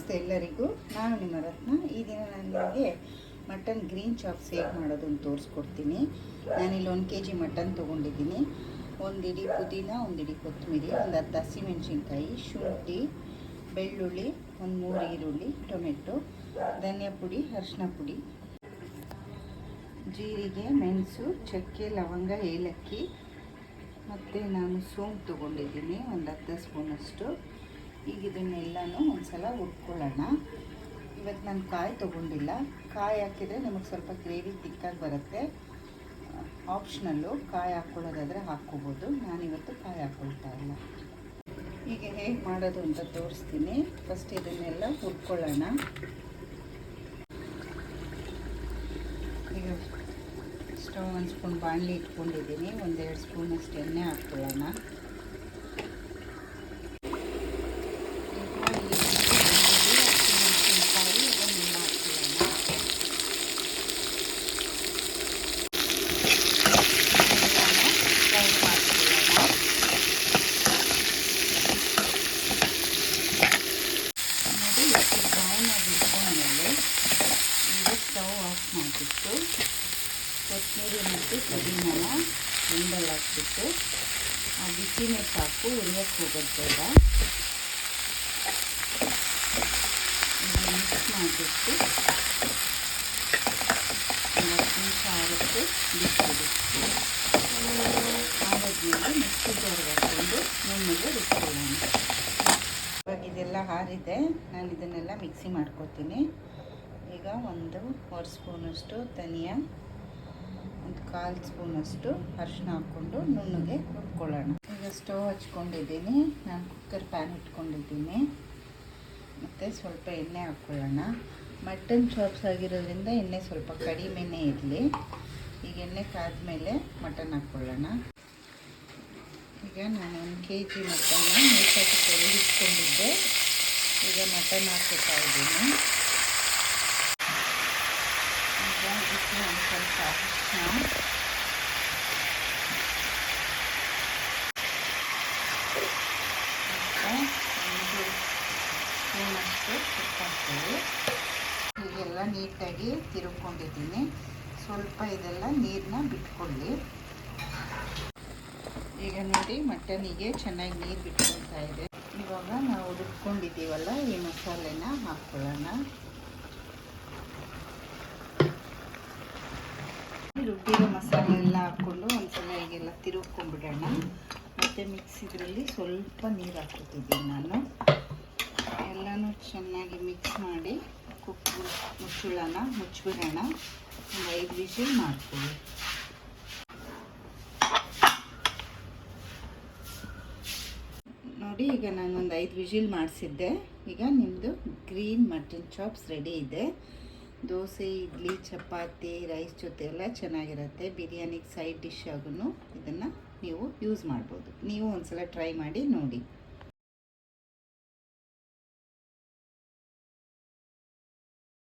ನಮಸ್ತೆ ಎಲ್ಲರಿಗೂ. ನಾನು ನಿಮ್ಮ ರತ್ನ. ಈ ದಿನ ನಾನು ನಿಮಗೆ ಮಟನ್ ಗ್ರೀನ್ ಚಾಪ್ಸ್ ಹೇಗೆ ಮಾಡೋದು ಅಂತ ತೋರಿಸ್ಕೊಡ್ತೀನಿ. ನಾನಿಲ್ಲಿ 1 kg ಮಟನ್ ತೊಗೊಂಡಿದ್ದೀನಿ. 1 ಇಡಿ ಪುದೀನ, 1 ಇಡಿ ಕೊತ್ತಂಬರಿ, ಒಂದು 10 ಹಸಿಮೆಣಸಿನ್ಕಾಯಿ, ಶುಂಠಿ, ಬೆಳ್ಳುಳ್ಳಿ, ಒಂದು 3 ಈರುಳ್ಳಿ, ಟೊಮೆಟೊ, ಧನಿಯಾ ಪುಡಿ, ಅರಿಶಿನ ಪುಡಿ, ಜೀರಿಗೆ, ಮೆಣಸು, ಚಕ್ಕೆ, ಲವಂಗ, ಏಲಕ್ಕಿ ಮತ್ತು ನಾನು ಸೋಂಪು ತೊಗೊಂಡಿದ್ದೀನಿ ಒಂದು 10 ಸ್ಪೂನಷ್ಟು. ಈಗ ಇದನ್ನೆಲ್ಲನೂ ಒಂದು ಸಲ ಹುರ್ಕೊಳ್ಳೋಣ. ಇವತ್ತು ನಾನು ಕಾಯಿ ತೊಗೊಂಡಿಲ್ಲ. ಕಾಯಿ ಹಾಕಿದರೆ ನಮಗೆ ಸ್ವಲ್ಪ ಗ್ರೇವಿ ತಿಕ್ಕಾಗಿ ಬರುತ್ತೆ. ಆಪ್ಷನಲ್ಲು, ಕಾಯಿ ಹಾಕ್ಕೊಳ್ಳೋದಾದರೆ ಹಾಕ್ಕೋಬೋದು. ನಾನಿವತ್ತು ಕಾಯಿ ಹಾಕ್ಕೊಳ್ತಾ ಇಲ್ಲ. ಈಗ ಹೇಗೆ ಮಾಡೋದು ಅಂತ ತೋರಿಸ್ತೀನಿ. ಫಸ್ಟ್ ಇದನ್ನೆಲ್ಲ ಹುರ್ಕೊಳ್ಳೋಣ. ಈಗ ಸ್ಟವ್ 1 ಸ್ಪೂನ್ ಬಾಣಲಿ ಇಟ್ಕೊಂಡಿದ್ದೀನಿ. 1-2 ಸ್ಪೂನಷ್ಟು ಎಣ್ಣೆ ಹಾಕ್ಕೊಳ್ಳೋಣ. ಸ್ಟವ್ ಆಫ್ ಮಾಡಿಬಿಟ್ಟು ಕೊತ್ತಂಬರಿ ಮತ್ತು ಪುದೀನನ ಒಂದಲ್ಲಿ ಹಾಕ್ಬಿಟ್ಟು ಆ ಬಿಸಿನೇ ಸಾಕು, ಉರಿಯೋಕ್ಕೆ ಹೋಗೋದು ಬೇಡ. ಮಿಕ್ಸ್ ಮಾಡಿಬಿಟ್ಟು ಒಂದು 10 ನಿಮಿಷ ಆಗುತ್ತೆ ಬಿಸಿಬಿಟ್ಟು. ಆದಾದ್ಮೇಲೆ ಮಿಕ್ಸಿ ಜಾರ್ಗೆ ಹಾಕ್ಕೊಂಡು ನುಣ್ಣಗೆ ರುಬ್ಕೊಳ್ಳೋಣ. ಇವಾಗ ಇದೆಲ್ಲ ಆರಿದೆ. ನಾನು ಇದನ್ನೆಲ್ಲ ಮಿಕ್ಸಿ ಮಾಡ್ಕೊತೀನಿ. ಈಗ 1 ಸ್ಪೂನಷ್ಟು ಧನಿಯಾ, 1/4 ಸ್ಪೂನಷ್ಟು ಅರಿಶಿನ ಹಾಕ್ಕೊಂಡು ನುಣ್ಣಗೆ ರುಬ್ಕೊಳ್ಳೋಣ. ಈಗ ಸ್ಟವ್ ಹಚ್ಕೊಂಡಿದ್ದೀನಿ. ನಾನು ಕುಕ್ಕರ್ ಪ್ಯಾನ್ ಇಟ್ಕೊಂಡಿದ್ದೀನಿ. ಮತ್ತು ಸ್ವಲ್ಪ ಎಣ್ಣೆ ಹಾಕ್ಕೊಳ್ಳೋಣ. ಮಟನ್ ಚಾಪ್ಸ್ ಆಗಿರೋದ್ರಿಂದ ಎಣ್ಣೆ ಸ್ವಲ್ಪ ಕಡಿಮೆನೇ ಇರಲಿ. ಈಗ ಎಣ್ಣೆ ಕಾದ್ಮೇಲೆ ಮಟನ್ ಹಾಕ್ಕೊಳ್ಳೋಣ. ಈಗ ನಾನು 1 kg ಮಟನ್ನ ನೀಟಾಗಿ ತೊಳೆದಿಟ್ಕೊಂಡಿದ್ದೆ. ಈಗ ಮಟನ್ ಹಾಕ್ಕೊತಾ ಇದ್ದೀನಿ. ಈಗ ಇದಕ್ಕೆ ಒಂದು ಸ್ವಲ್ಪ ಅರಿಶಿನ, ಮತ್ತು 1 ಸ್ಪೂನಷ್ಟು ಉಪ್ಪು ಹಾಕ್ತೀವಿ. ಹೀಗೆಲ್ಲ ನೀಟಾಗಿ ತಿರುಗ್ಕೊಂಡಿದ್ದೀನಿ. ಸ್ವಲ್ಪ ಇದೆಲ್ಲ ನೀರನ್ನ ಬಿಟ್ಕೊಳ್ಳಿ. ಈಗ ನೋಡಿ ಮಟನಿಗೆ ಚೆನ್ನಾಗಿ ನೀರು ಬಿಟ್ಕೊಳ್ತಾ ಇದೆ. ಇವಾಗ ನಾವು ರುಬ್ಕೊಂಡಿದ್ದೀವಲ್ಲ ಈ ಮಸಾಲೆನ ಹಾಕ್ಕೊಳ್ಳೋಣ. ರುಬ್ಬಿರೋ ಮಸಾಲೆ ಎಲ್ಲ ಹಾಕ್ಕೊಂಡು ಒಂದ್ಸಲ ಈಗೆಲ್ಲ ತಿರುಗ್ಕೊಂಡ್ಬಿಡೋಣ. ಮತ್ತು ಮಿಕ್ಸಿದ್ರಲ್ಲಿ ಸ್ವಲ್ಪ ನೀರು ಹಾಕ್ಕೊತಿದ್ದೀನಿ ನಾನು. ಎಲ್ಲನೂ ಚೆನ್ನಾಗಿ ಮಿಕ್ಸ್ ಮಾಡಿ ಮುಚ್ಚಿಬಿಡೋಣ. ಒಂದು 5 ವಿಷಲ್ ಮಾಡ್ಕೊಳ್ಳಿ. ನೋಡಿ ಈಗ ನಾನು ಒಂದು 5 ವಿಷಲ್ ಮಾಡಿಸಿದ್ದೆ. ಈಗ ನಿಮ್ಮದು ಗ್ರೀನ್ ಮಟನ್ ಚಾಪ್ಸ್ ರೆಡಿ ಇದೆ. ದೋಸೆ, ಇಡ್ಲಿ, ಚಪಾತಿ, ರೈಸ್ ಜೊತೆ ಎಲ್ಲ ಚೆನ್ನಾಗಿರುತ್ತೆ. ಬಿರಿಯಾನಿಗೆ ಸೈಡ್ ಡಿಶ್ ಆಗೂ ಇದನ್ನು ನೀವು ಯೂಸ್ ಮಾಡ್ಬೋದು. ನೀವು ಒಂದ್ಸಲ ಟ್ರೈ ಮಾಡಿ ನೋಡಿ.